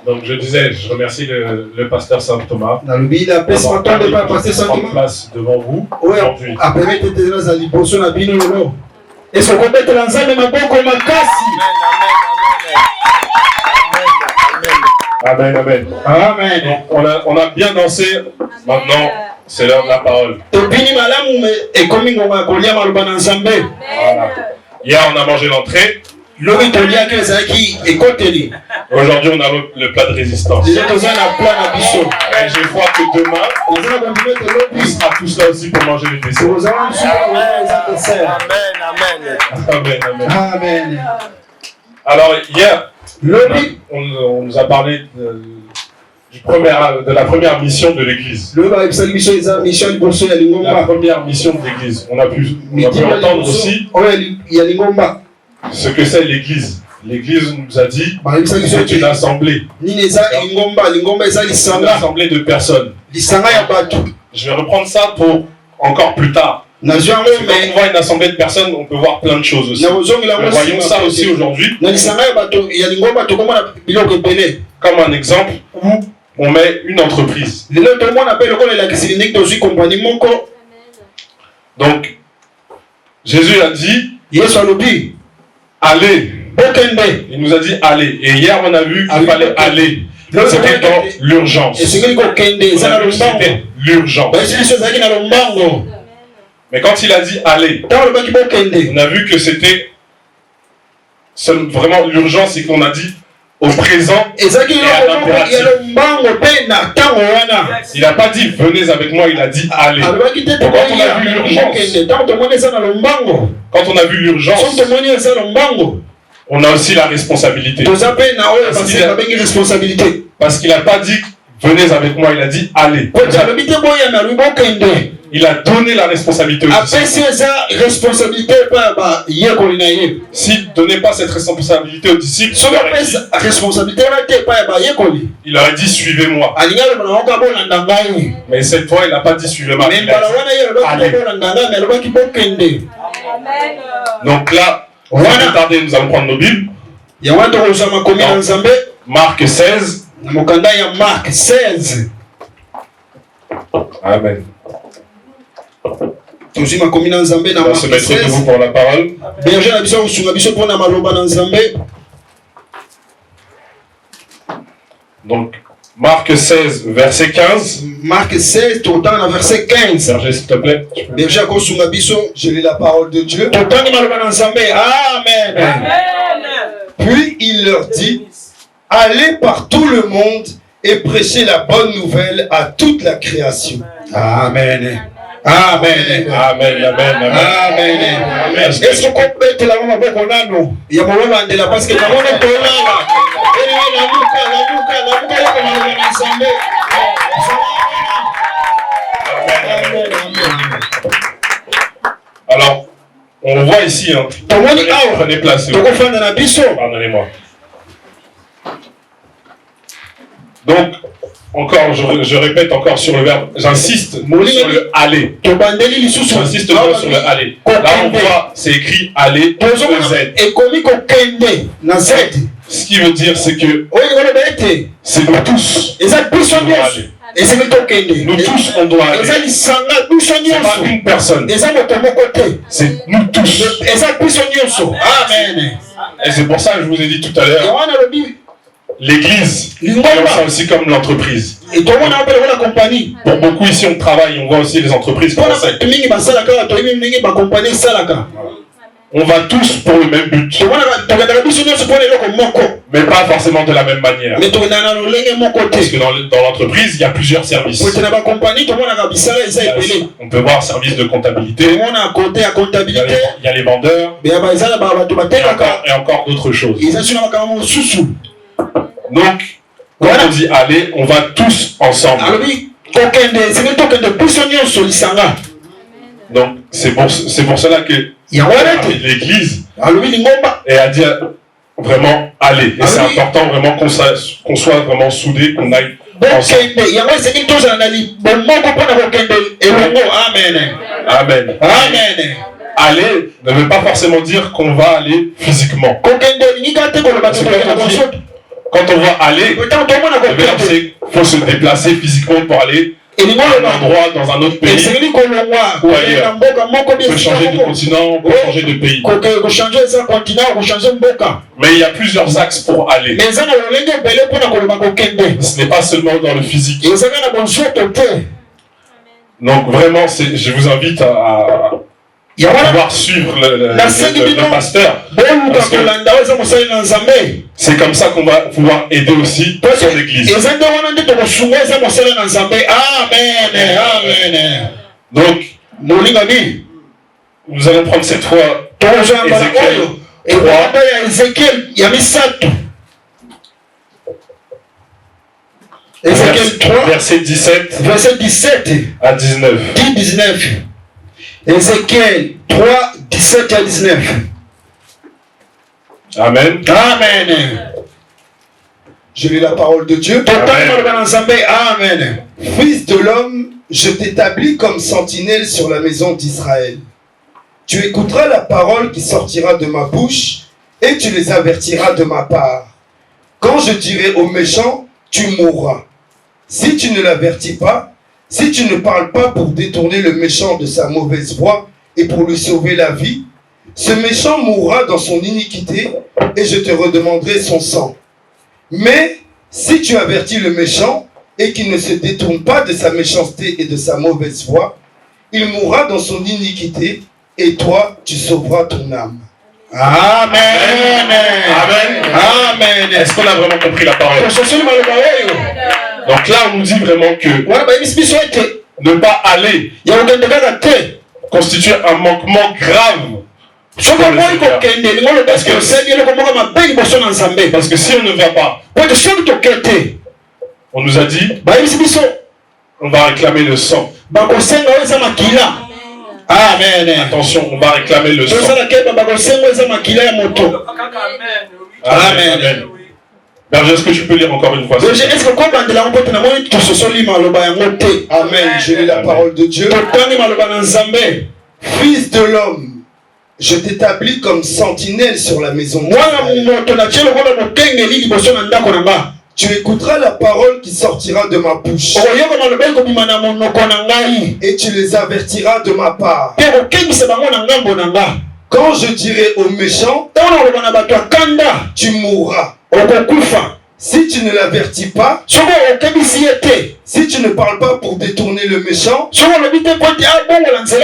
Donc je disais, je remercie le pasteur Saint Thomas d'avoir mis en place devant vous aujourd'hui. Amen, amen. Amen. Donc, on a bien dansé. Maintenant, c'est l'heure de la parole. Voilà. Hier, on a mangé l'entrée. Aujourd'hui, on a le plat de résistance. Et je crois que demain, on sera tous là aussi pour manger les desserts. Amen, amen. Amen. Alors, hier, on nous a parlé de la première mission de l'Église. La première mission de l'Église. On a pu entendre aussi ce que c'est l'Église. L'Église nous a dit c'est une assemblée. Une assemblée de personnes. Je vais reprendre ça pour encore plus tard. Quand on voit une assemblée de personnes, on peut voir plein de choses aussi. Nous voyons ça aussi aujourd'hui. Comme un exemple où on met une entreprise. Donc, Jésus a dit allez. Il nous a dit allez. Et hier, on a vu qu'il fallait aller. C'était dans l'urgence. C'était l'urgence. Mais quand il a dit allez, on a vu que c'était vraiment l'urgence, c'est qu'on a dit au présent et à l'impératif. Il n'a pas dit venez avec moi, il a dit allez. Donc, quand on a vu l'urgence, on a aussi la responsabilité. Parce qu'il n'a pas dit venez avec moi, il a dit allez. Il a donné la responsabilité aux disciples. S'il ne donnait pas cette responsabilité aux disciples, il aurait dit suivez-moi. Mais cette fois, il n'a pas dit suivez-moi. Il a dit allez. Donc là, on va tarder, nous allons prendre nos Bibles. Marc 16. Amen. On va se mettre debout pour la parole. Donc, Marc 16, verset 15. Marc 16, tout le temps, verset 15. Berger, s'il te plaît. Je lis la parole de Dieu. Amen. Puis il leur dit, allez par tout le monde et prêchez la bonne nouvelle à toute la création. Amen. Amen. Amen. Amen. Amen. Est-ce qu'on peut mettre la main avec on il y a moment de la parce que la main est alors, on voit ici, hein. Prenez place. Pardonnez-moi. Donc, encore, je répète encore sur le verbe, j'insiste sur le aller. J'insiste sur le aller. Là, on voit, c'est écrit aller, Z. Ce qui veut dire, c'est que c'est nous tous. Nous tous, on doit aller. C'est pas une personne. C'est nous tous. Amen. Et c'est pour ça que je vous ai dit tout à l'heure, l'Église, on voit ça aussi comme l'entreprise. Pour beaucoup ici, on travaille, on voit aussi les entreprises comme ça. On va tous pour le même but. Mais pas forcément de la même manière. Parce que dans l'entreprise, il y a plusieurs services. On peut voir service de comptabilité. Il y a les vendeurs. Et encore d'autres choses. Donc, quand on dit allez, on va tous ensemble. Donc, c'est pour cela que l'Église et a dit vraiment aller. Et c'est important vraiment qu'on soit vraiment soudés, qu'on aille ensemble. Amen. Amen. Aller ne veut pas forcément dire qu'on va aller physiquement. Quand on va aller, le verbe c'est qu'il faut se déplacer physiquement pour aller à un endroit, dans un autre pays ou ailleurs. On peut changer de continent, on peut changer de pays. Mais il y a plusieurs axes pour aller. Ce n'est pas seulement dans le physique. Donc vraiment, je vous invite à pouvoir suivre le pasteur. C'est comme ça qu'on va pouvoir aider aussi son église. Donc, nous allons prendre cette fois Ézéchiel 3, verset 17 à 19. Ézéchiel 3, 17 à 19. Amen. Amen. Je lis la parole de Dieu. Amen. Fils de l'homme, je t'établis comme sentinelle sur la maison d'Israël. Tu écouteras la parole qui sortira de ma bouche et tu les avertiras de ma part. Quand je dirai aux méchants, tu mourras. Si tu ne l'avertis pas, si tu ne parles pas pour détourner le méchant de sa mauvaise voie et pour lui sauver la vie, ce méchant mourra dans son iniquité et je te redemanderai son sang. Mais si tu avertis le méchant et qu'il ne se détourne pas de sa méchanceté et de sa mauvaise voie, il mourra dans son iniquité et toi, tu sauveras ton âme. Amen. Amen. Amen. Est-ce qu'on a vraiment compris la parole? Donc là, on nous dit vraiment que ne pas aller constitue un manquement grave. Parce que si on ne va pas, on nous a dit, on va réclamer le sang. Amen. Attention, on va réclamer le sang. Amen. Amen. Berger, est-ce que tu peux lire encore une fois? Amen. Je lis la parole de Dieu. Fils de l'homme, je t'établis comme sentinelle sur la maison d'Israël. Tu écouteras la parole qui sortira de ma bouche et tu les avertiras de ma part. Quand je dirai aux méchants, tu mourras. Si tu ne l'avertis pas, si tu ne parles pas pour détourner le méchant de sa mauvaise voie et pour lui sauver la vie,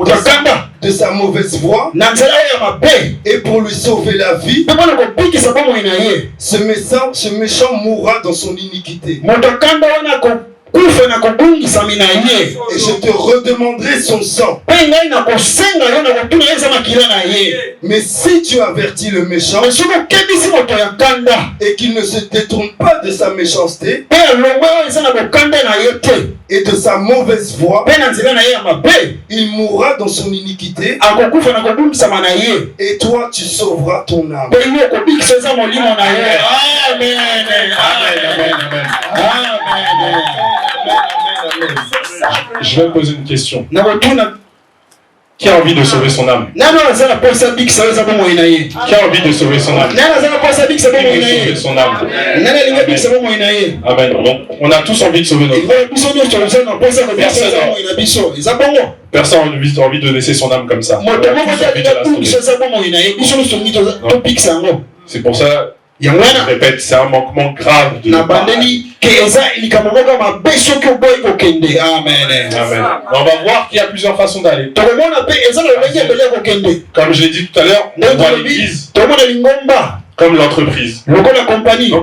ce méchant mourra dans son iniquité. Et je te redemanderai son sang. Mais si tu avertis le méchant et qu'il ne se détourne pas de sa méchanceté et de sa mauvaise voie, il mourra dans son iniquité et toi tu sauveras ton âme. Amen. Je vais poser une question. Qui a envie de sauver son âme? Qui a envie de sauver son âme? Amen. Donc, on a tous envie de sauver notre âme. Personne n'a envie de laisser son âme comme ça. C'est pour ça, je répète, c'est un manquement grave de notre part. Amen. On va voir qu'il y a plusieurs façons d'aller. Comme je l'ai dit tout à l'heure, on voit l'église comme l'entreprise. Donc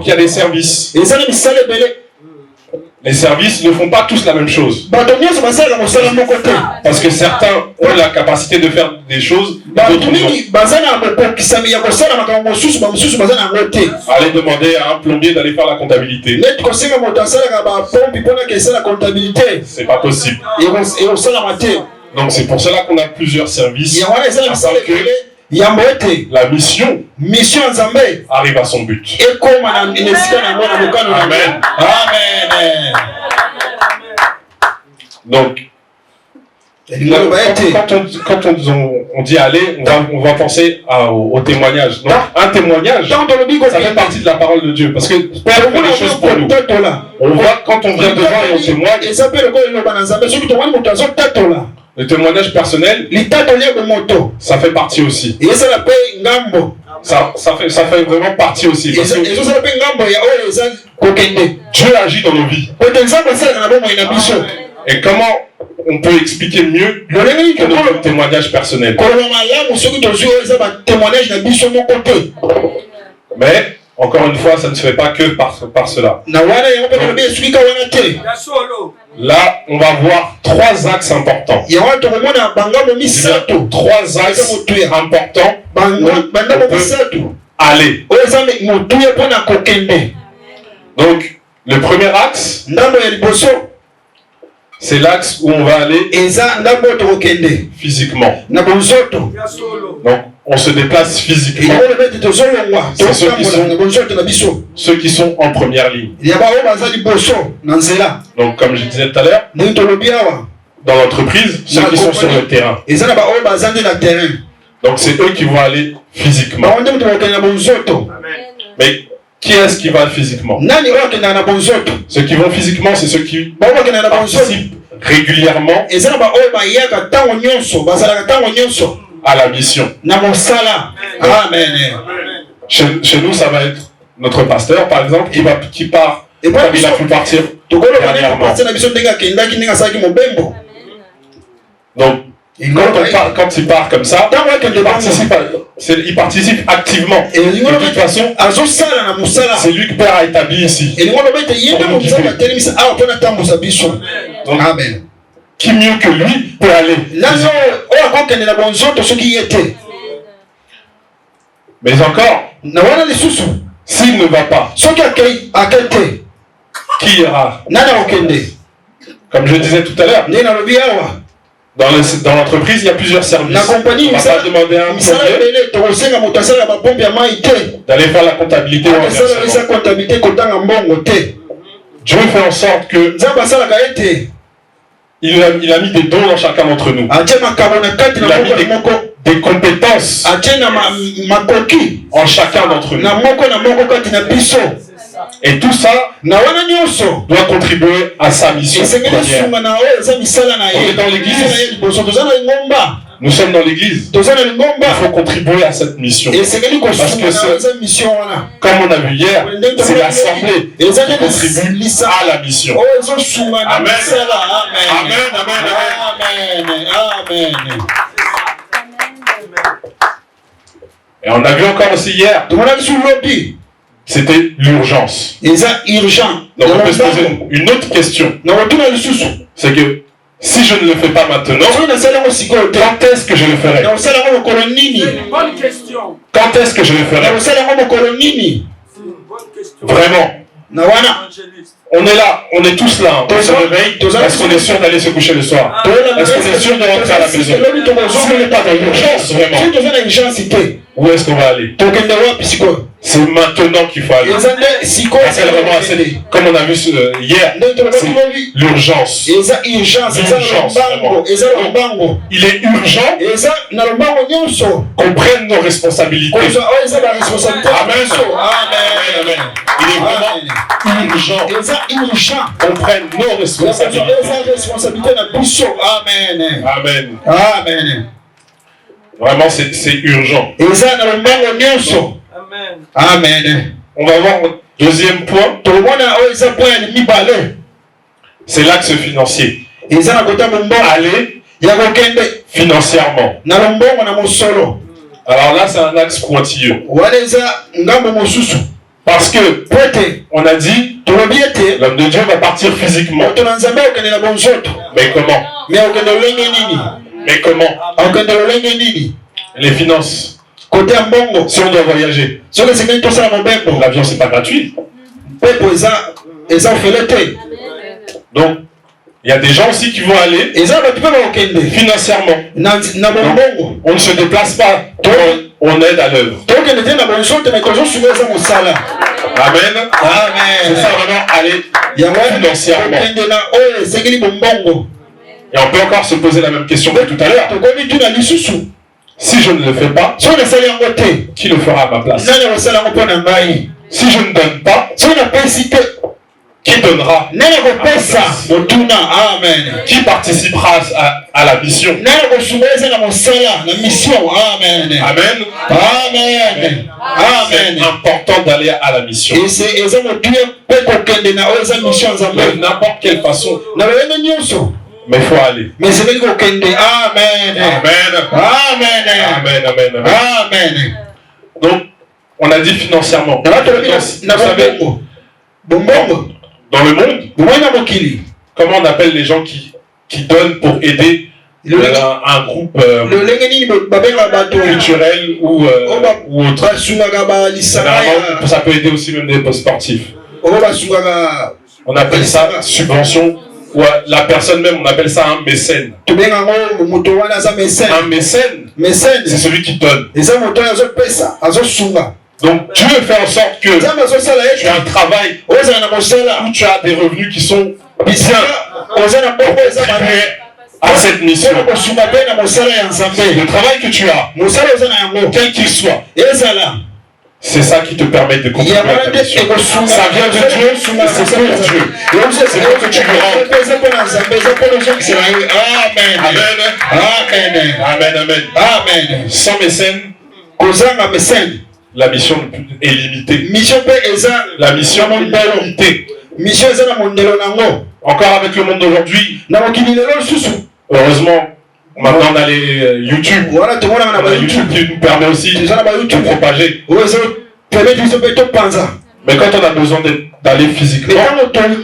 il y a des services. Les services ne font pas tous la même chose. Parce que certains ont la capacité de faire des choses, d'autres non. Allez demander à un plombier d'aller faire la comptabilité. C'est pas possible. Donc c'est pour cela qu'on a plusieurs services. Afin que la mission mission nzambe arrive à son but. Amen. Amen. Donc, quand on dit aller, on va penser au témoignage. Donc, un témoignage, ça fait partie de la parole de Dieu. Parce que Père fait des choses pour nous. On voit quand on vient devant et on témoigne. Le témoignage personnel, ça fait partie aussi. Ça fait vraiment partie aussi. Parce que Dieu agit dans nos vies. Et comment on peut expliquer mieux que notre témoignage personnel? Mais, encore une fois, ça ne se fait pas que par cela. Donc, là, on va voir 3 axes importants. Trois axes importants où on peut aller. Donc, le premier axe, c'est l'axe où on va aller physiquement. Donc, on se déplace physiquement. C'est ceux qui sont en première ligne. Donc, comme je disais tout à l'heure, dans l'entreprise, ceux qui sont sur le terrain. Donc, c'est eux qui vont aller physiquement. Mais qui est-ce qui va physiquement? Ceux qui vont physiquement, c'est ceux qui participent régulièrement à la mission. Amen. Chez nous, ça va être notre pasteur, par exemple, qui part, comme il a pu partir dernièrement. Donc, quand il part comme ça, il participe activement. Et de toute façon, c'est lui que Père a établi ici. Donc, amen. Qui mieux que lui peut aller? Mais encore, s'il ne va pas, qui ira? Comme je disais tout à l'heure, dans l'entreprise, il y a plusieurs services. On ne va pas demander à un plombier d'aller faire la comptabilité ou Dieu fait en sorte que il a mis des dons dans chacun d'entre nous. Il a mis des compétences en chacun d'entre nous. Et tout ça doit contribuer à sa mission première. On est dans l'église. Nous sommes dans l'église. Il faut contribuer à cette mission. Parce que comme on a vu hier, c'est l'assemblée qui contribue à la mission. Amen. Amen. Et on a vu encore aussi hier, c'était l'urgence. Donc on peut se poser une autre question. C'est que si je ne le fais pas maintenant, quand est-ce que je le ferai? Bonne question. Quand est-ce que je le ferai? Vraiment. On est là, on est tous là, on se réveille. Est-ce qu'on est sûr d'aller se coucher le soir? Est-ce qu'on est sûr de rentrer à la maison? Si on n'est pas dans l'urgence, vraiment, où est-ce qu'on va aller? C'est maintenant qu'il faut aller. Comme on a vu hier, c'est l'urgence. Il est urgent qu'on prenne nos responsabilités. Amen. Il est vraiment urgent qu'on prenne nos responsabilités. Amen. Vraiment, c'est urgent. Amen. On va voir le deuxième point. C'est l'axe financier. Aller financièrement. Alors là, c'est un axe pointilleux. Parce que on a dit l'homme de Dieu va partir physiquement. Mais comment? Les finances. Si on doit voyager, l'avion c'est pas gratuit. Donc Il y a des gens aussi qui vont aller financièrement. On ne se déplace pas, on aide à l'œuvre. Amen. C'est ça vraiment, aller financièrement. Et on peut encore se poser la même question que tout à l'heure. Si je ne le fais pas, qui le fera à ma place? Si je ne donne pas, qui donnera? Qui participera à la mission? Amen. C'est important d'aller à la mission. De n'importe quelle façon. Mais il faut aller. Amen. Donc, on a dit financièrement. Vous savez, dans le monde, comment on appelle les gens qui donnent pour aider un groupe culturel ou autre? Généralement, ça peut aider aussi même des sportifs. On appelle ça subvention. Ou la personne même, on appelle ça un mécène. Un mécène, c'est celui qui donne. Donc Dieu fait en sorte que tu as un travail où tu as des revenus qui sont bien à cette mission. Le travail que tu as, quel qu'il soit, c'est ça qui te permet de continuer ta mission. Ça vient de Dieu, c'est pour Dieu. C'est pour que tu le rends. Amen. Sans mécène, la mission est limitée. La mission est limitée. Encore avec le monde d'aujourd'hui, heureusement, maintenant on a les YouTube. On a YouTube qui nous permet aussi de propager. Mais quand on a besoin d'aller physiquement, on peut aller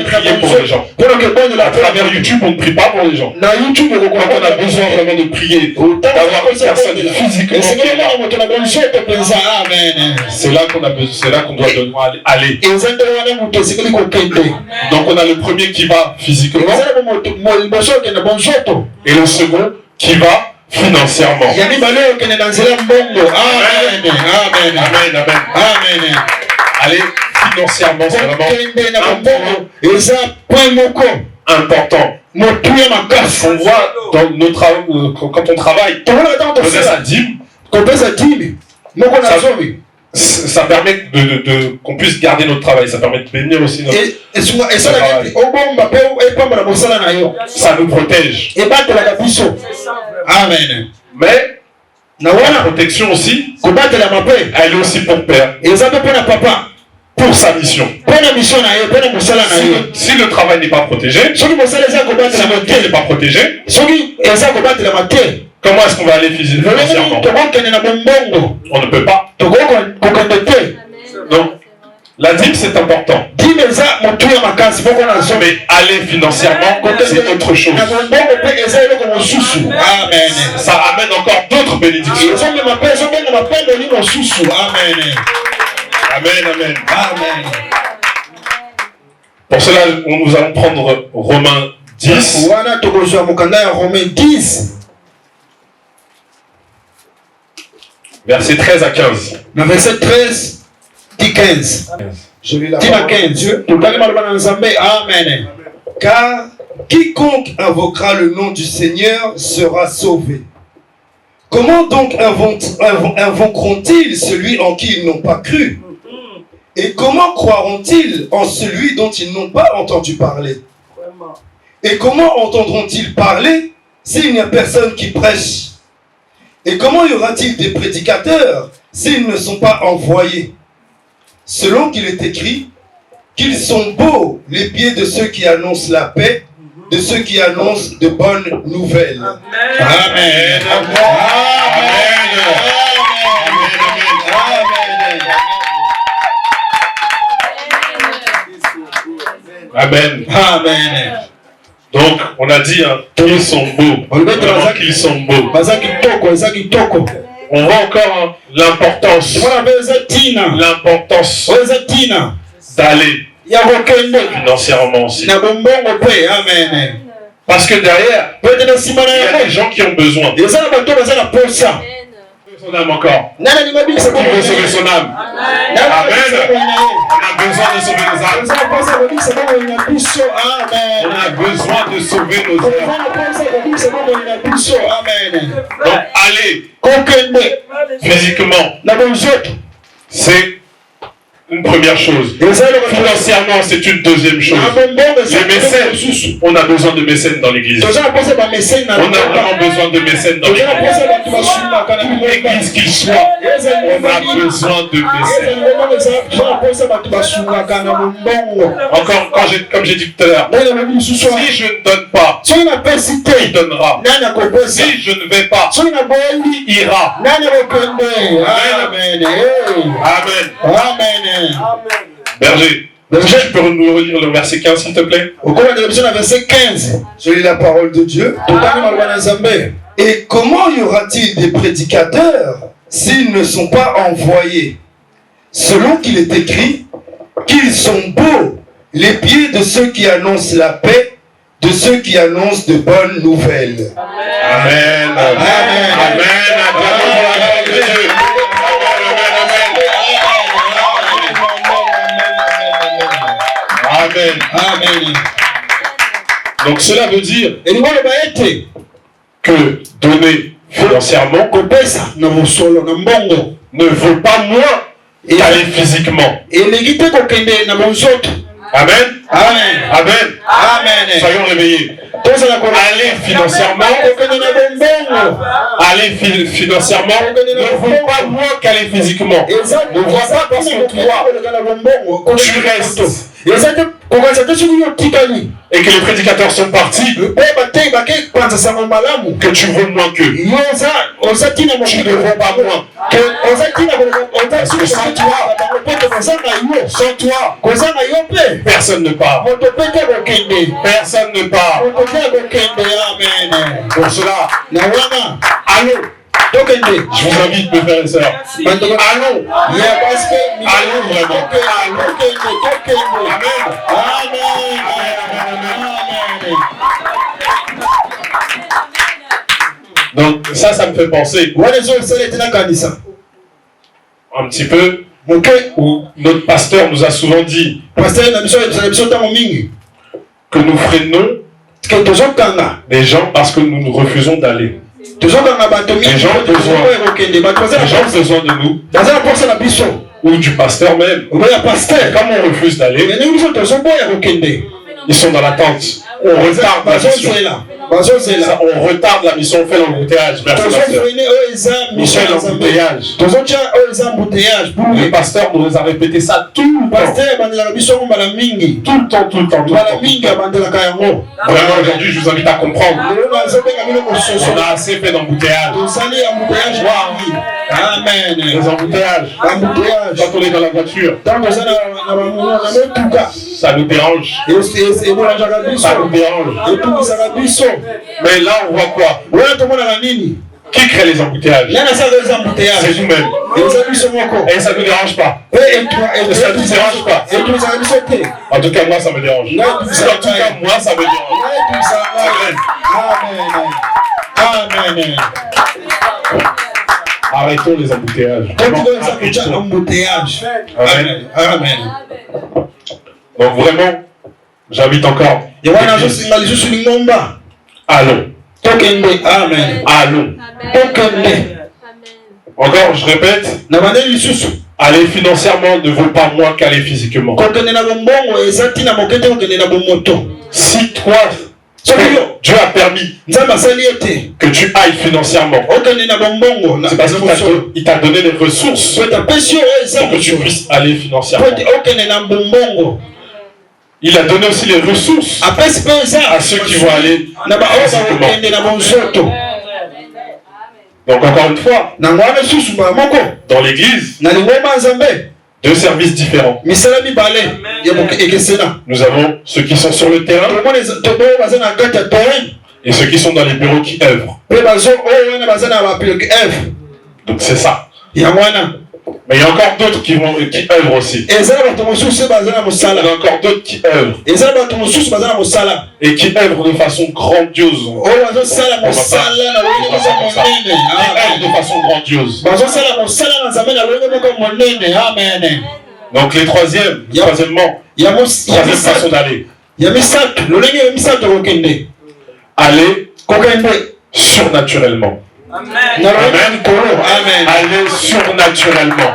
prier pour les gens. À travers YouTube, on ne prie pas pour les gens. Quand on a besoin vraiment de prier, d'avoir une personne physiquement, c'est là qu'on doit aller. Donc on a le premier qui va physiquement et le second qui va financièrement. Allez, financièrement, c'est vraiment important. On voit dans nos travaux, quand on travaille, on fait sa dîme. Ça permet qu'on puisse garder notre travail. Ça permet de bénir aussi notre travail. Ça nous protège. Amen. Mais la protection aussi, elle est aussi pour Père. Pour sa mission. Si le travail n'est pas protégé, si notre Dieu n'est pas protégé, comment est-ce qu'on va aller financièrement? On ne peut pas. Donc, la dîme c'est important. Mais aller financièrement, c'est autre chose. Amen. Ça amène encore d'autres bénédictions. Amen. Pour cela, nous allons prendre Romains 10. Versets 13 à 15. Verset 13 dit 15. Je lis la parole. Amen. Car quiconque invoquera le nom du Seigneur sera sauvé. Comment donc invoqueront-ils celui en qui ils n'ont pas cru? Et comment croiront-ils en celui dont ils n'ont pas entendu parler? Et comment entendront-ils parler s'il n'y a personne qui prêche? Et comment y aura-t-il des prédicateurs s'ils ne sont pas envoyés? Selon qu'il est écrit, qu'ils sont beaux les pieds de ceux qui annoncent la paix, de ceux qui annoncent de bonnes nouvelles. Amen. Amen. Donc, on a dit qu'ils sont beaux. Qu'ils sont beaux. On voit encore l'importance d'aller. financièrement aussi. Amen. Parce que derrière, il y a des gens qui ont besoin. Besoin d'âme encore. Qui veut sauver son âme. Amen. On a besoin de sauver nos âmes. On a besoin de sauver nos âmes. Donc allez, physiquement, c'est une première chose. Financièrement, c'est une deuxième chose. Les mécènes, on a besoin de mécènes dans l'église. On a vraiment besoin de mécènes dans l'église. L'église qu'il soit, on a besoin de mécènes. Encore, comme j'ai dit tout à l'heure, si je ne donne pas, qui donnera? Si je ne vais pas, qui ira? Amen. Amen. Berger, tu peux nous relire le verset 15 s'il te plaît? Au cours de l'émission, verset 15, je lis la parole de Dieu. Et comment y aura-t-il des prédicateurs s'ils ne sont pas envoyés? Selon qu'il est écrit, qu'ils sont beaux les pieds de ceux qui annoncent la paix, de ceux qui annoncent de bonnes nouvelles. Amen. Amen. Amen. Amen. Amen. Donc cela veut dire que donner financièrement ne vaut pas moins qu'aller physiquement. Amen. Amen. Amen. Amen. Soyons réveillés. Aller financièrement ne vaut pas moins qu'aller physiquement. Ne vois pas parce que toi, tu restes. Et que les prédicateurs sont partis, que tu vaux moins qu'eux. Tu ne vaux pas moins. Parce que sans toi, personne ne part. Personne ne part. Pour cela, allons. Je vous invite, mes frères et sœurs. Allons. Allons vraiment. Donc ça me fait penser un petit peu où notre pasteur nous a souvent dit que nous freinons les gens parce que nous refusons d'aller. Les gens ont besoin de nous, ou du pasteur même. Comme on refuse d'aller, ils sont dans l'attente. On retarde la mission. On retarde la mission, on fait l'embouteillage. Merci pasteur. On fait l'embouteillage. Le pasteur nous a répété ça tout le temps. Vraiment aujourd'hui, je vous invite à comprendre. On a assez fait d'embouteillage. Amen. Les embouteillages. Quand on est dans la voiture, ça nous dérange. Ça nous dérange. Mais là, on voit quoi? Qui crée les embouteillages? C'est nous-mêmes. Et ça ne nous dérange pas. Ça ne nous dérange pas. En tout cas, moi, ça me dérange. Amen. Arrêtons les embouteillages. Amen. Donc vraiment, j'invite encore. Allons. Amen. Allons. Encore, je répète. Aller financièrement ne vaut pas moins qu'aller physiquement. Si toi, Dieu a permis que tu ailles financièrement, c'est parce qu'il t'a donné les ressources pour que tu puisses aller financièrement. Il a donné aussi les ressources à ceux qui vont aller physiquement. Donc encore une fois, dans l'église, deux services différents. Nous avons ceux qui sont sur le terrain et ceux qui sont dans les bureaux qui œuvrent. Donc c'est ça. Mais il y a encore d'autres qui œuvrent aussi. Il y a encore d'autres qui œuvrent. Et qui œuvrent de façon grandiose. Ils œuvrent de façon grandiose. Donc les troisièmement, troisième façon d'aller. Aller surnaturellement. Amen. Amen. Aller surnaturellement.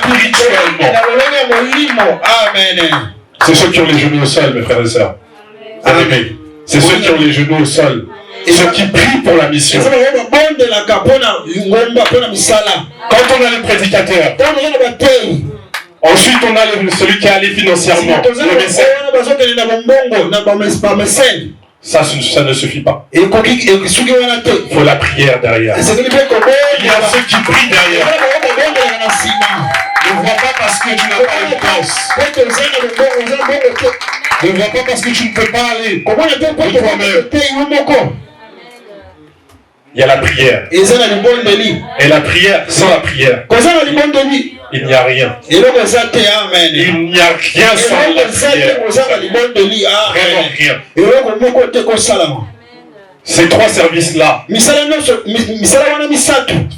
Spirituellement. C'est ceux qui ont les genoux au sol, mes frères et sœurs. Amen. C'est ceux qui ont les genoux au sol. Ceux qui prient pour la mission. Quand on a le prédicateur, ensuite on a celui qui est allé financièrement, le mécène. Ça ne suffit pas. Il faut la prière derrière. Il y a ceux qui prient derrière. Ne vois pas parce que tu n'as pas l'évidence. Ne vois pas parce que tu ne peux pas aller de toi-même. Il y a la prière. Et la prière, sans la prière, il n'y a rien. Il n'y a rien sans la prière. Vraiment rien. Ces trois services-là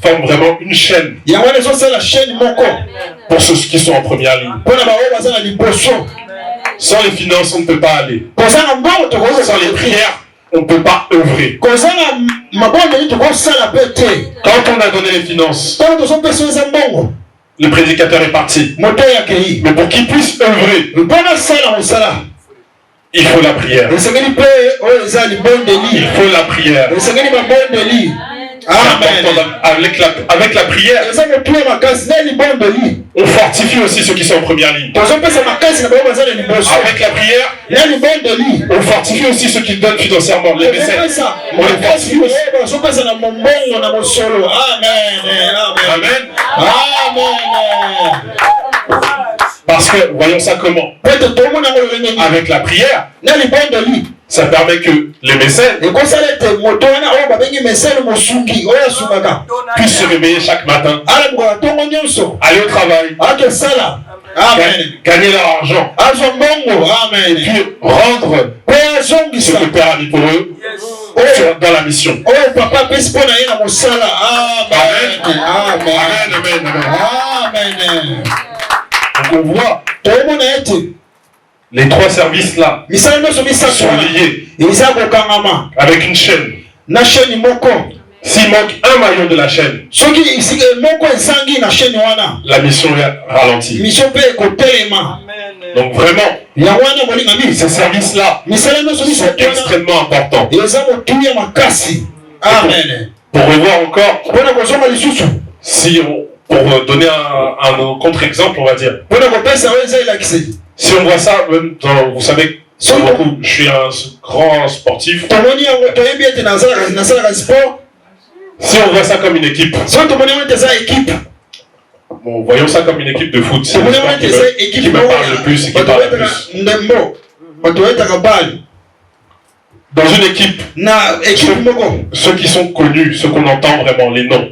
forment vraiment une chaîne pour ceux qui sont en première ligne. Sans les finances, on ne peut pas aller. Sans les prières, on ne peut pas œuvrer. Quand on a donné les finances, le prédicateur est parti. Mais pour qu'il puisse œuvrer, il faut la prière. Il faut la prière. Avec la prière, on fortifie aussi ceux qui sont en première ligne. Avec la prière, on fortifie aussi ceux qui donnent financièrement. Les mécènes, on les fortifie aussi. Amen. Parce que, voyons ça comment? Avec la prière, ça permet que les mécènes puissent se réveiller chaque matin, aller au travail, gagner leur argent, puis rendre ce que le Père a mis pour eux dans la mission. Amen. Donc on voit les trois services-là sont liés avec une chaîne. S'il manque un maillon de la chaîne, la mission est ralentie. Donc vraiment, ces services-là sont extrêmement importants. Pour revoir encore, pour donner un contre-exemple, on va dire. Si on voit ça, même dans, vous savez, je suis un grand sportif. Si on voit ça comme une équipe, bon, voyons ça comme une équipe de foot. C'est qui me parle le plus et qui parle le plus. Dans une équipe, ceux qui sont connus, ceux qu'on entend vraiment, les noms,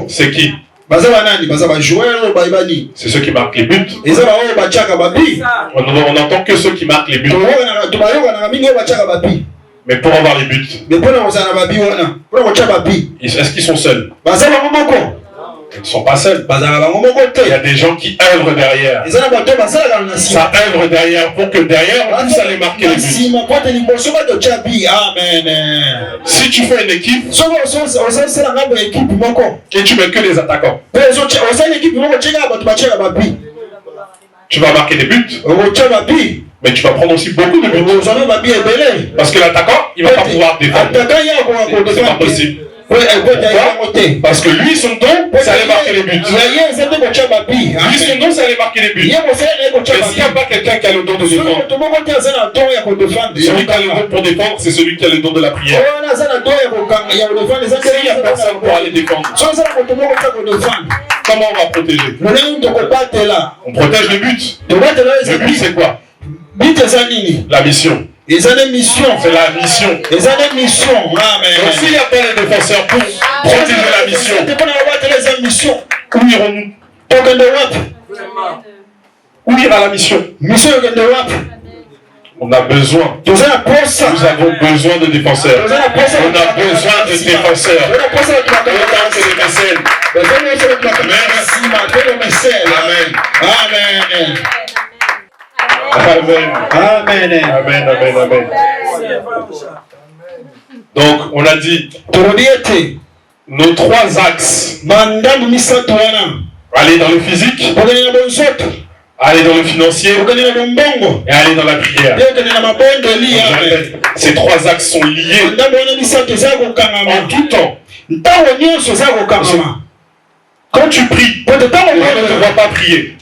c'est qui? C'est ceux qui marquent les buts. On n'entend que ceux qui marquent les buts. Mais pour avoir les buts, est-ce qu'ils sont seuls? Ils ne sont pas seuls. Il y a des gens qui œuvrent derrière. Ça œuvre derrière pour que derrière on puisse aller marquer les buts. Si tu fais une équipe et tu mets que les attaquants, tu vas marquer des buts, mais tu vas prendre aussi beaucoup de buts. Parce que l'attaquant, il ne va pas pouvoir défendre. C'est pas possible. Parce que lui, son don, c'est aller marquer les buts. Lui, son don, c'est aller marquer les buts. Mais s'il n'y a pas quelqu'un qui a le don de défendre, celui qui a le don pour défendre, c'est celui qui a le don de la prière. S'il n'y a personne pour aller défendre, comment on va protéger? On protège le but. Le but, c'est quoi? La mission. une mission. C'est la mission. Une mission. Amen. Donc s'il n'y a pas les défenseurs pour protéger la mission, où irons-nous? Où ira la mission? On a besoin. Nous avons besoin de défenseurs. On a besoin de défenseurs. Amen. Amen. Amen. Donc, on a dit nos 3 axes. Aller dans le physique, aller dans le financier et aller dans la prière. Ces 3 axes sont liés en tout temps. Quand tu pries, on ne te voit pas prier.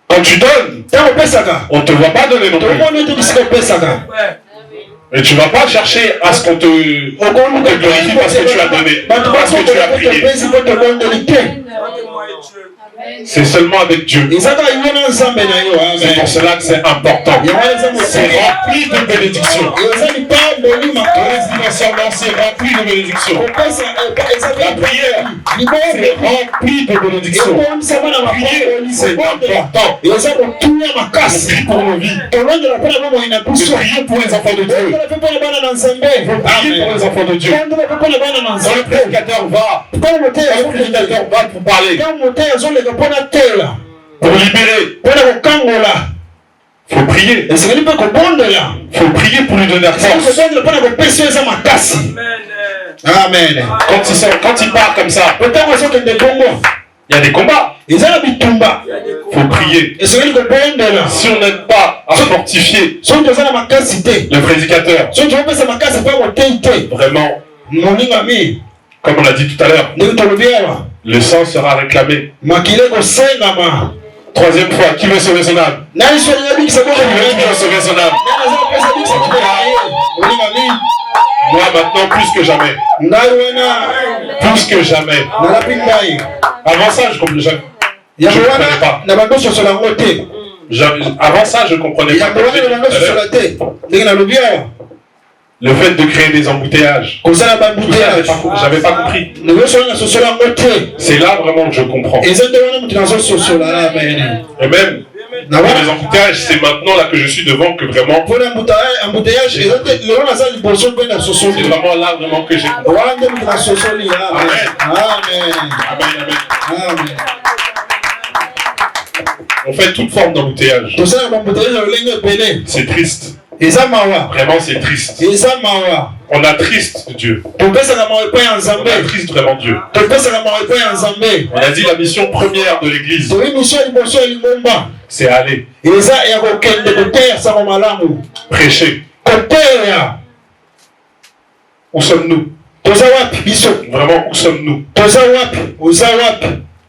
Quand tu donnes, on ne te voit pas donner non plus. Et tu ne vas pas chercher à ce qu'on te glorifie parce que tu as donné, parce que tu as prié. C'est seulement avec Dieu. C'est pour cela que c'est important. C'est rempli de bénédictions. C'est rempli de bénédictions. La prière, c'est rempli de bénédictions. Prier, c'est important. Prie pour nos vies. Priez pour les enfants de Dieu. Priez pour les enfants de Dieu. Quand le prédicateur va, pour parler, pour libérer, il faut prier. Il faut prier pour lui donner la force. Amen. Quand il part comme ça, il y a des combats. Il faut prier. Si on n'aide pas à fortifier le prédicateur, vraiment, comme on l'a dit tout à l'heure, le sang sera réclamé. 3e fois, qui veut sauver son âme? Qui veut sauver son âme? Moi maintenant plus que jamais. Plus que jamais. Avant ça, je ne comprenais pas. Avant ça, je ne comprenais pas. Le fait de créer des embouteillages. J'avais pas compris. C'est là vraiment que je comprends. Et même dans les embouteillages, c'est maintenant là que je suis devant que vraiment. C'est vraiment là vraiment que j'ai compris. Amen. Amen. On fait toute forme d'embouteillage. C'est triste. Vraiment c'est triste. On a triste Dieu. On a triste vraiment Dieu. On a dit la mission première de l'église, c'est aller prêcher. Où sommes-nous? Vraiment, où sommes-nous?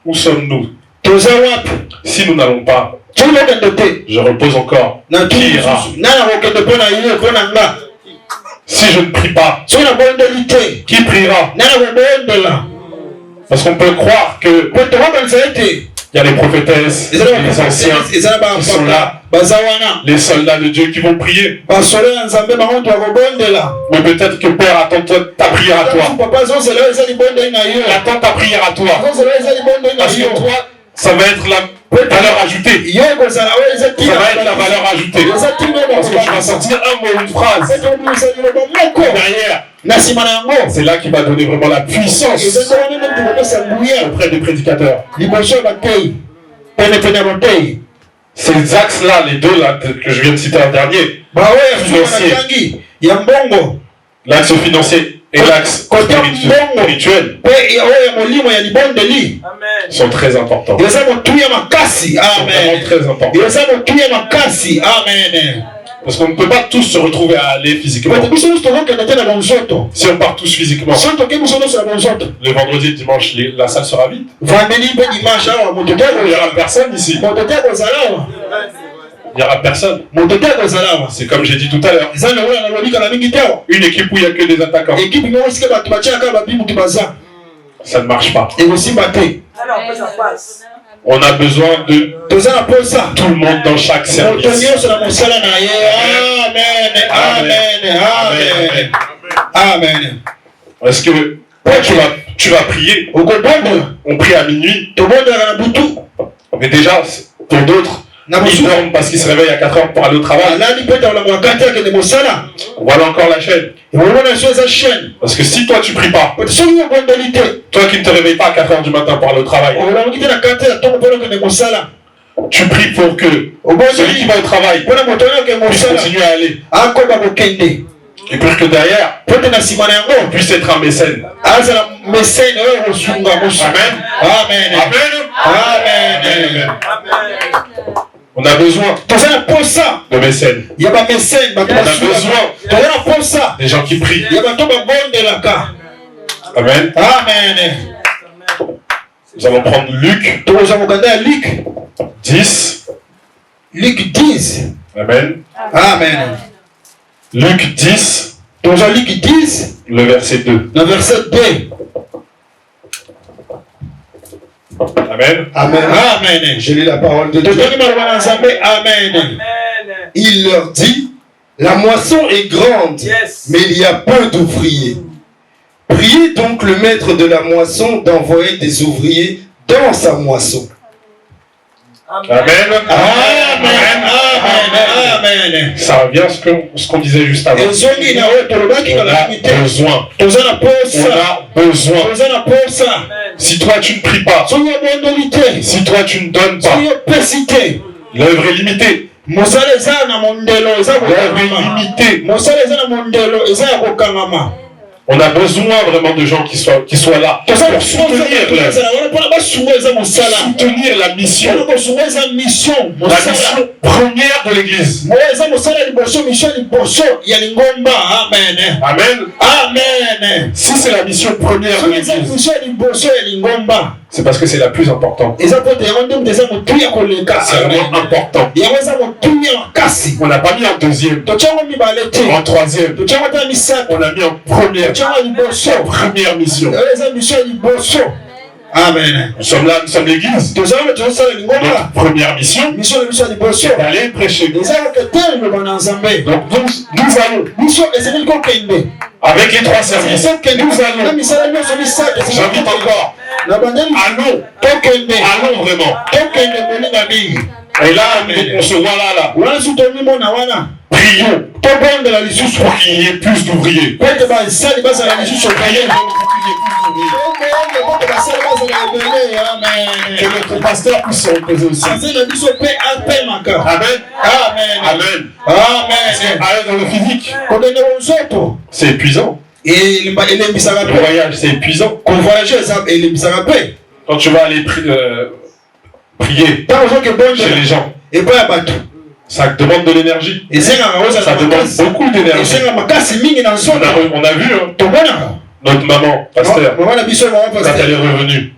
Où sommes-nous? Si nous n'allons pas, je repose encore. Qui ira? Si je ne prie pas, qui priera? Parce qu'on peut croire que il y a les prophétesses, les anciens qui sont là, les soldats de Dieu qui vont prier. Mais peut-être que Père attend ta prière à toi. Attends ta prière à toi. Parce que toi, ça va être la valeur ajoutée. Ça va être la valeur ajoutée. Parce que tu vas sortir un mot, une phrase. Derrière, c'est là qu'il va donner vraiment la puissance auprès des prédicateurs. Ces axes-là, les deux là que je viens de citer en dernier, financier, l'axe financier et l'axe spirituel sont très importants. Ils sont vraiment très importants. Parce qu'on ne peut pas tous se retrouver à aller physiquement. Si on part tous physiquement, le vendredi et dimanche, la salle sera vide. Il n'y aura personne ici. Il n'y aura personne. C'est comme j'ai dit tout à l'heure. Une équipe où il n'y a que des attaquants. Ça ne marche pas. On a besoin de tout le monde dans chaque service. Amen. Parce que tu vas prier. On prie à minuit. Mais déjà, pour d'autres, ils dorment parce qu'ils se réveillent à 4 heures pour aller au travail. Voilà encore la chaîne. Parce que si toi tu pries pas, toi qui ne te réveilles pas à 4 heures du matin pour aller au travail, tu pries pour que celui qui va au travail puisse continuer à aller. Et pour que derrière, on puisse être un mécène. Amen. Amen. Amen. On a besoin de mécènes. On a besoin des gens qui prient. Amen. Nous allons prendre Luc 10. Luc 10. Amen. Amen. Luc 10. Luc 10. Le verset 2. Le verset 2. Amen. Amen. Amen. Je lis la parole de Dieu. Amen. Il leur dit, la moisson est grande, mais il y a peu d'ouvriers. Priez donc le maître de la moisson d'envoyer des ouvriers dans sa moisson. Amen. Amen. Amen. Ça revient à ce qu'on disait juste avant. On a besoin. Si toi tu ne pries pas, si toi tu ne donnes pas, l'œuvre est limitée. L'œuvre est limitée. On a besoin vraiment de gens qui soient là pour soutenir la mission. La mission première de l'Église. Amen. Amen. Si c'est la mission première de l'Église, c'est parce que c'est la plus importante. C'est vraiment important. On n'a pas mis en deuxième, en troisième. On a mis en première mission. Amen. Nous sommes là, nous sommes l'Église. Notre première mission, c'est d'aller prêcher. Donc nous allons, avec les 3 services, nous allons. J'invite encore. Allons vraiment. Et là, on se voit là. Prions pour qu'il y ait plus d'ouvriers. Que notre pasteur puisse se reposer aussi. Amen. Amen. Amen. Aller dans le physique, c'est épuisant. Le voyage, c'est épuisant. Quand tu vas aller prier chez les gens, ça demande de l'énergie. Ça demande beaucoup d'énergie. On a vu, notre maman, pasteur, quand elle est revenue,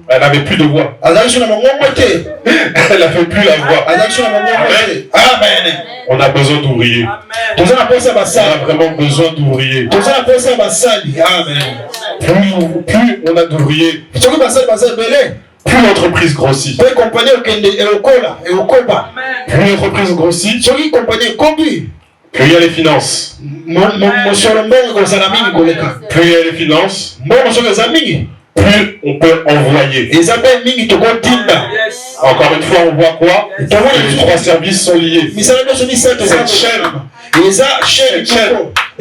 elle n'avait plus de voix. Elle n'avait plus la voix. Amen. On a besoin d'ouvriers. On a vraiment besoin d'ouvriers. Plus on a d'ouvriers, plus l'entreprise grossit. Plus l'entreprise grossit, plus il y a les finances. Plus il y a les finances, plus on peut envoyer. Encore une fois, on voit quoi? Les 3 services sont liés. Cette chaîne ne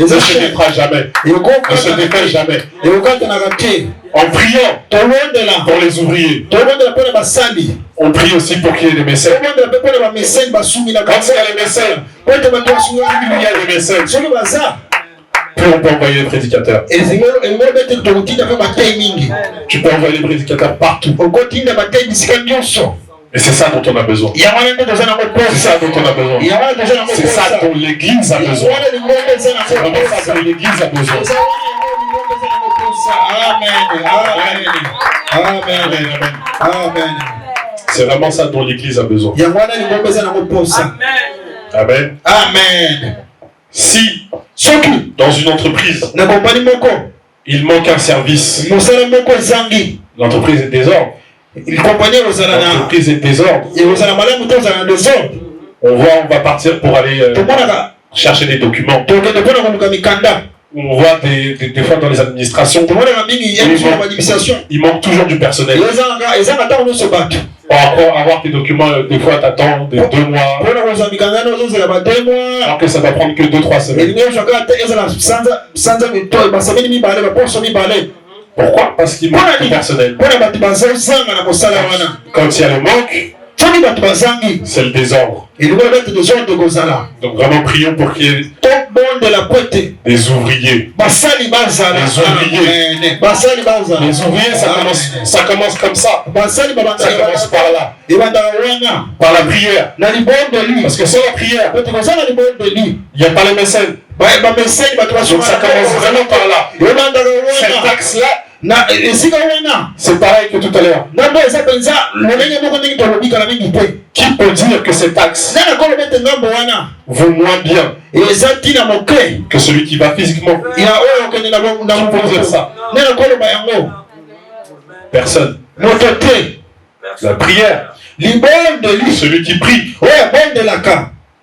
se défera jamais. Ne se défait jamais. En priant pour les ouvriers, on prie aussi pour qu'il y ait des mécènes. Quand il y a les mécènes, il y a des mécènes, plus on peut envoyer les prédicateurs. Tu peux envoyer les prédicateurs partout. Et c'est ça dont on a besoin. C'est ça dont on a besoin. C'est ça dont l'Église a besoin. C'est vraiment ça dont l'Église a besoin. Amen. C'est vraiment ça dont l'Église a besoin. Amen. Amen. Si dans une entreprise il manque un service, l'entreprise est désordre. Il comprenait aux l'entreprise est désordre. Et aux alamalamu tous en désordre. On va partir pour aller chercher des documents. On voit des fois dans les administrations, il manque toujours du personnel. Pour avoir tes documents, des fois t'attends 2 mois. Alors que ça va prendre que 2-3 semaines. Pourquoi? Parce qu'il manque du personnel. Quand il y a le manque, c'est le désordre. Donc vraiment prions pour qu'il y ait des ouvriers. Les ouvriers, ça commence comme ça. Ça commence par là. Par la prière. Parce que sans la prière, il n'y a pas les mécènes. Donc ça commence vraiment par là. Cet axe-là, c'est pareil que tout à l'heure. Qui peut dire que cet axe vaut moins bien que celui qui va physiquement? Qui peut dire ça? Personne. La prière, celui qui prie,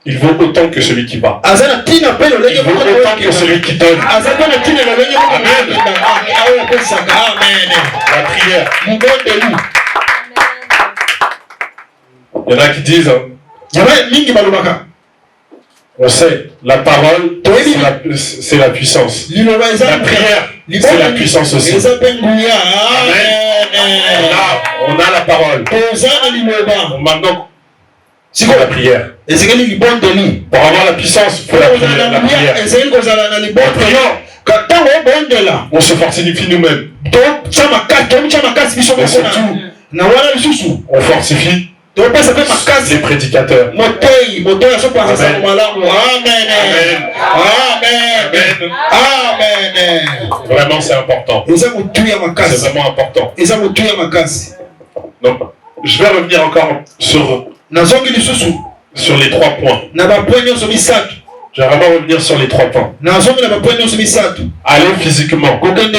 il vaut autant que celui qui va. Il vaut autant que celui qui donne. Amen. La prière. Il y en a qui disent, on sait, la parole, c'est la puissance. La prière, c'est la puissance aussi. Amen. On a la parole. Maintenant, c'est la prière. Pour avoir la puissance, il faut la prière. On se fortifie nous-mêmes. Mais surtout, on fortifie les prédicateurs. Amen. Vraiment, c'est important. C'est vraiment important. Donc, je vais revenir encore sur les 3 points. Je vais vraiment revenir sur les 3 points. Aller physiquement. Amen.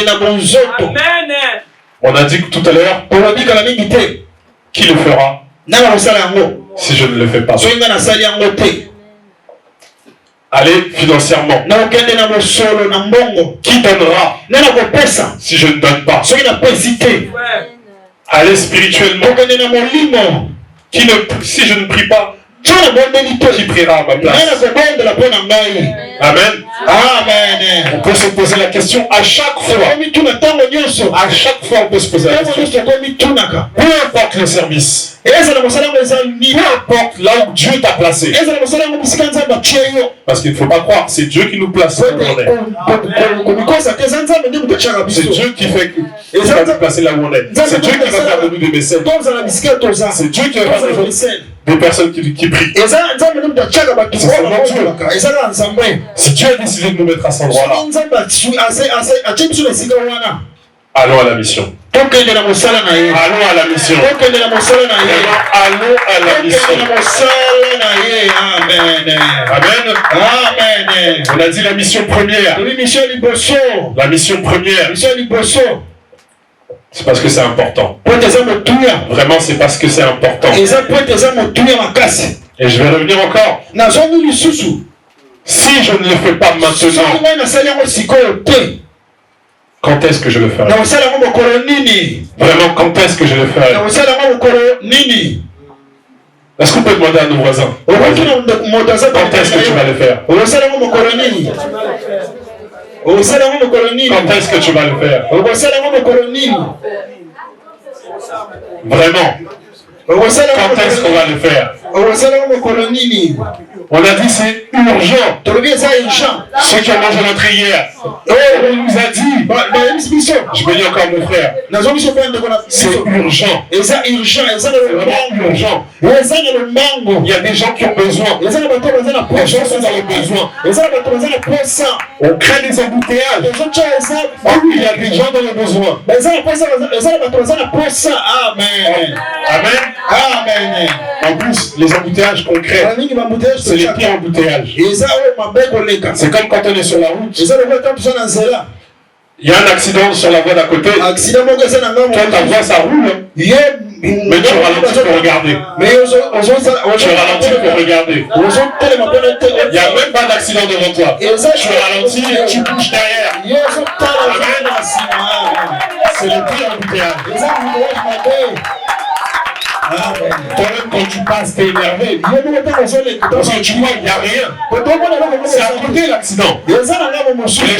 On a dit que tout à l'heure, qui le fera si je ne le fais pas? Aller financièrement. Qui donnera si je ne donne pas? Aller spirituellement. Si je ne prie pas, qui priera à ma place? Amen. On peut se poser la question à chaque fois. À chaque fois, on peut se poser la question. Peu importe le service. Peu importe là où Dieu t'a placé. Parce qu'il ne faut pas croire, c'est Dieu qui nous place où on est. C'est Dieu qui fait que nous placer là où on est. C'est Dieu qui va faire de nous des mécènes. C'est Dieu qui va faire de nous des personnes qui prient. Si Dieu a décidé de nous mettre à cet endroit-là, allons à la mission. Allons à la mission. Allons à la mission. Amen. On a dit la mission première. La mission première. C'est parce que c'est important. Vraiment, c'est parce que c'est important. Et je vais revenir encore. Si je ne le fais pas maintenant, quand est-ce que je le ferai? Vraiment, quand est-ce que je le ferai? Est-ce qu'on peut demander à nos voisins? Quand est-ce que tu vas le faire? Quand est-ce que tu vas le faire? Vraiment. Quand est-ce qu'on va le faire? On a dit c'est urgent. Ceux qui ont mangé notre hier, on nous a dit, je me dis encore mon frère, c'est urgent. C'est vraiment urgent. Il y a des gens qui ont besoin. Les gens sont dans le besoin. On crée des embouteillages. Il y a des gens dans le besoin. Amen. En plus, les embouteillages qu'on crée, c'est les pires embouteillages. C'est comme quand on est sur la route. Il y a un accident sur la voie d'à côté. Toi, ta voie, ça roule. Mais tu ralentis pour regarder. Tu ralentis pour regarder. Il n'y a même pas d'accident devant toi. Tu ralentis et tu bouges derrière. Amen. C'est le pire embouteillage. Toi-même, quand tu passes, t'es énervé. Parce que tu vois, il n'y a rien. C'est à côté l'accident. Les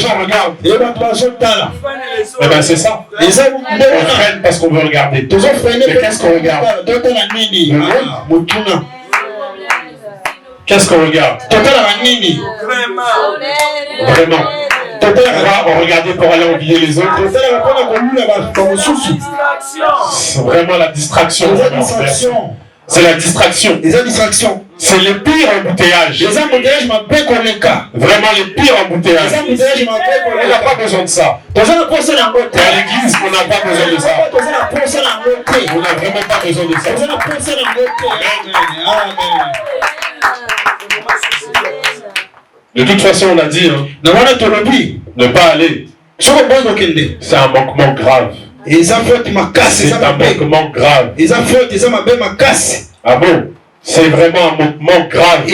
gens regardent. Eh bien, c'est ça. On freine parce qu'on veut regarder. Mais qu'est-ce qu'on regarde? Qu'est-ce qu'on regarde? Vraiment. On regardait pour aller envier les autres. C'est vraiment la distraction. C'est la distraction. C'est le pire embouteillage. Vraiment le pire embouteillage. On n'a pas besoin de ça. Dans l'église, on n'a pas besoin de ça. On n'a vraiment pas besoin de ça. De toute façon, on a dit, ne pas aller. C'est un manquement grave. C'est un manquement grave. Ah bon? C'est vraiment un manquement grave.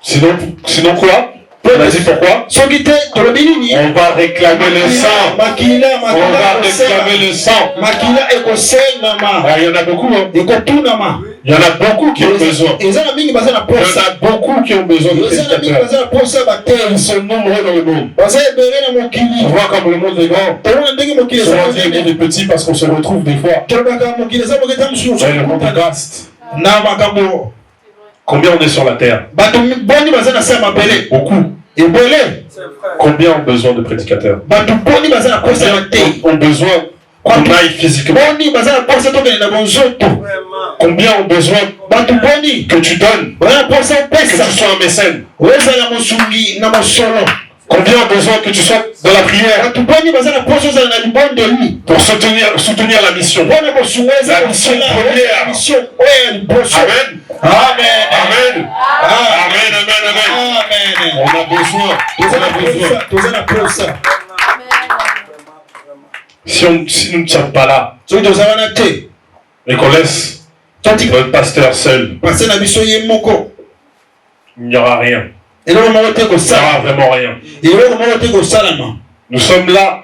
Sinon quoi? On a dit pourquoi? On va réclamer le sang. On va réclamer le sang. Il y en a beaucoup. Il y en a beaucoup qui ont besoin. Il y en a beaucoup qui ont besoin de prédicateurs. Ils sont nombreux dans le monde. On voit comme le monde est grand. Souvent le monde est petit parce qu'on se retrouve des fois. Le monde est vaste. Combien on est sur la terre? Beaucoup. Combien ont besoin de prédicateurs? Combien ont besoin qu'on aille physiquement? Combien ont besoin que tu donnes? Que tu sois un mécène? Combien ont besoin que tu sois dans la prière pour soutenir la mission? La mission première. Amen. Amen. Amen. Amen. On a besoin. Si nous ne sommes pas là et qu'on laisse notre pasteur seul, il n'y aura rien. Il n'y aura vraiment rien. Nous sommes là.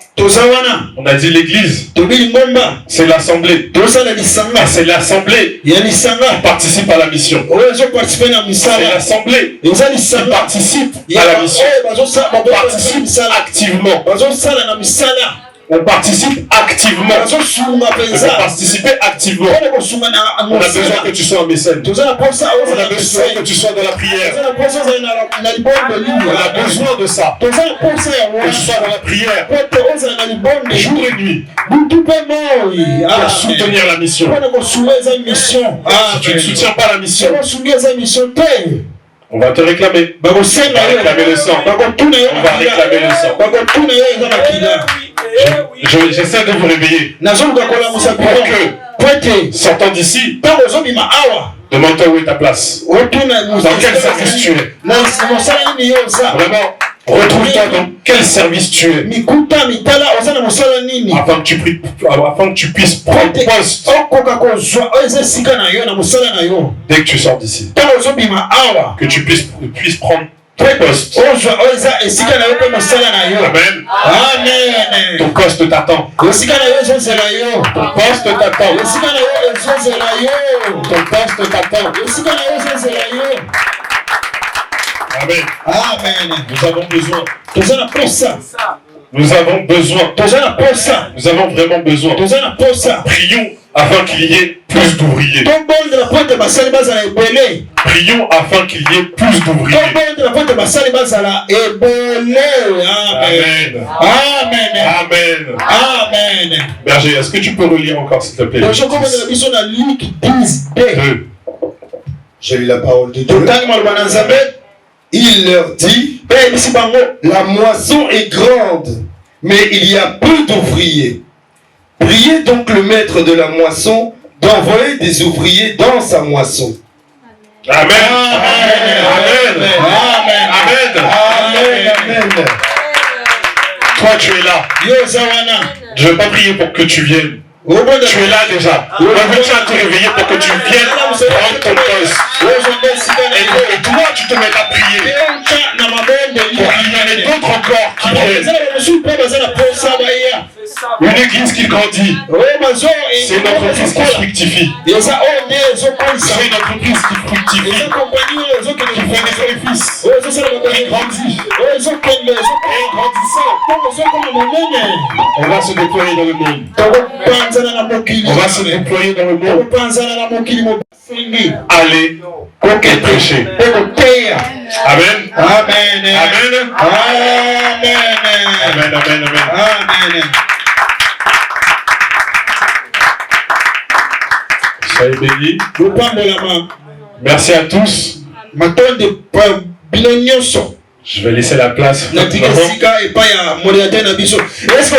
On a dit l'église. C'est l'assemblée. C'est l'assemblée qui participe à la mission. C'est l'assemblée qui participe à la mission. On participe activement. On participe activement. On va participer activement. On a besoin que tu sois un mécène. On a besoin que tu sois dans la prière. On a besoin de ça. Que tu sois dans la prière. Jour et nuit. Pour soutenir la mission. Si tu ne soutiens pas la mission, on va te réclamer. On va réclamer le sang. On va réclamer le sang. J'essaie de vous réveiller. Pour que, sortant d'ici, demande-toi où est ta place. Dans quel service tu es. Vraiment, retrouve-toi dans quel service tu es. Afin que tu puisses prendre poste. Dès que tu sors d'ici. Que tu puisses prendre poste. Amen. Amen. Ton poste t'attend. Ton poste t'attend. Ton poste t'attend. Amen. Amen. Nous avons besoin. Nous avons besoin. Nous avons vraiment besoin. Prions afin qu'il y ait plus d'ouvriers. Prions afin qu'il y ait plus d'ouvriers. Amen. Amen. Amen. Berger, est-ce que tu peux relire encore s'il te plaît? J'ai lu la parole de Dieu. Il leur dit, la moisson est grande, mais il y a peu d'ouvriers. Priez donc le maître de la moisson d'envoyer des ouvriers dans sa moisson. Amen. Amen. Amen. Amen. Toi, tu es là. Je ne vais pas prier pour que tu viennes. Tu es là déjà. On va déjà te réveiller pour que tu viennes prendre ton poste. Et toi, tu te mets à prier. Pour qu'il y en ait d'autres encore qui viennent. Une église qui grandit. C'est une entreprise qui fructifie. C'est une entreprise qui fructifie. Qui fait des bénéfices. Qui grandit. Et grandissant. On va se déployer dans le monde. On va se déployer dans le monde. Allez et prêcher. Amen. Amen. Amen. Amen. Amen. Amen. Soyez bénis. Merci à tous. Je vais laisser la place. Est-ce que